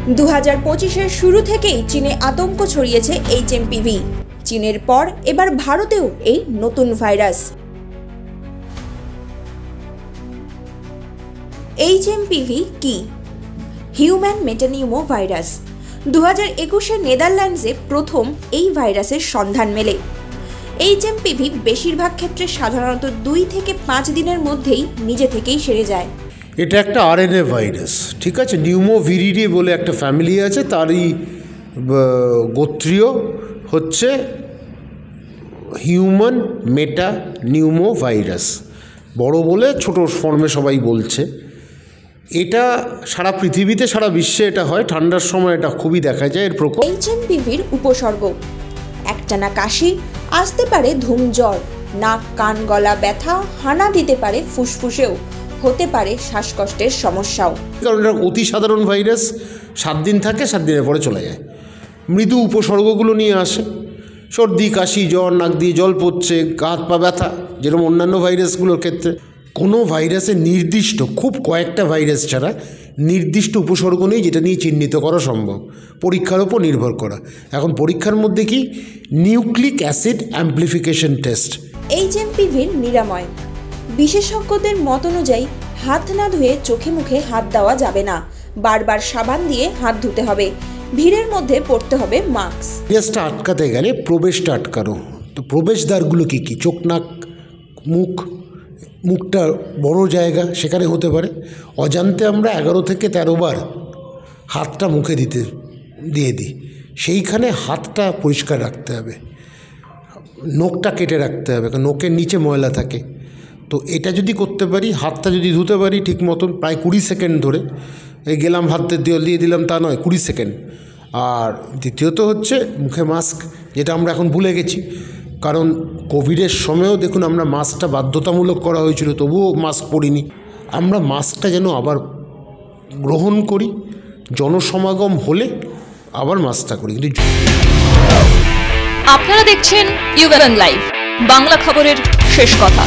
2025-এর শুরু থেকেই চীনে আতঙ্ক ছড়িয়েছে HMPV। চীনের পর এবার ভারতেও এই নতুন ভাইরাস। HMPV কি? Human metapneumovirus. 2021-এ নেদারল্যান্ডসে প্রথম এই ভাইরাসের সন্ধান মেলে। HMPV বেশিরভাগ ক্ষেত্রে সাধারণত 2 থেকে 5 দিনের মধ্যেই নিজে থেকেই সেরে যায়। এটা একটা RNA ভাইরাস, ঠিক আছে। নিউমোভিরিডি বলে একটা ফ্যামিলি আছে, তারই গোত্রীয় হচ্ছে হিউম্যান মেটা নিউমো ভাইরাস। বড় বলে ছোট ফর্মে সবাই বলছে। এটা সারা পৃথিবীতে, সারা বিশ্বে এটা হয়। ঠান্ডার সময় এটা খুবই দেখা যায় এর প্রকোপ। HMPVর উপসর্গ: একটানা কাশি, আসতে পারে ধুম জ্বর, নাক কান গলা ব্যথা, হানা দিতে পারে ফুসফুসেও, হতে পারে শ্বাসকষ্টের সমস্যাও। কারণ এটা অতি সাধারণ ভাইরাস, 7 দিন থাকে, 7 দিনের পরে চলে যায়। মৃদু উপসর্গগুলো নিয়ে আসে: সর্দি, কাশি, জ্বর, নাক দিয়ে জল পড়ছে, হাত পা ব্যথা, যেরকম অন্যান্য ভাইরাসগুলোর ক্ষেত্রে। কোনো ভাইরাসের নির্দিষ্ট, খুব কয়েকটা ভাইরাস ছাড়া নির্দিষ্ট উপসর্গ নেই যেটা নিয়ে চিহ্নিত করা সম্ভব, পরীক্ষার ওপর নির্ভর করা। এখন পরীক্ষার মধ্যে কি? Nucleic acid amplification test. HMPVর নিরাময়: বিশেষজ্ঞদের মত অনুযায়ী হাত না ধুয়ে চোখে মুখে হাত দেওয়া যাবে না, বারবার সাবান দিয়ে হাত ধুতে হবে, ভিড়ের মধ্যে পরতে হবে মাস্ক। ভাইরাসটা আটকাতে গেলে প্রবেশটা আটকানো। তো প্রবেশদ্বারগুলো কী কী? চোখ, নাক, মুখটা বড় জায়গা, সেখানে হতে পারে। অজান্তে আমরা 11 থেকে 13 বার হাতটা মুখে দিয়ে দিই, সেইখানে হাতটা পরিষ্কার রাখতে হবে। নখটা কেটে রাখতে হবে, কারণ নখের নিচে ময়লা থাকে। তো এটা যদি করতে পারি, হাতটা যদি ধুতে পারি ঠিক মতন, প্রায় 20 সেকেন্ড ধরে, এই গেলাম হাতে দিয়ে দিলাম তা নয়, 20 সেকেন্ড। আর দ্বিতীয়ত হচ্ছে মুখে মাস্ক, যেটা আমরা এখন ভুলে গেছি। কারণ কোভিডের সময়ও দেখুন আমরা মাস্কটা বাধ্যতামূলক করা হয়েছিল, তবুও মাস্ক পরিনি। আমরা মাস্কটা যেন আবার গ্রহণ করি, জনসমাগম হলে আবার মাস্কটা করি। কিন্তু আপনারা দেখছেন ইউগান লাইভ, বাংলা খবরের শেষ কথা।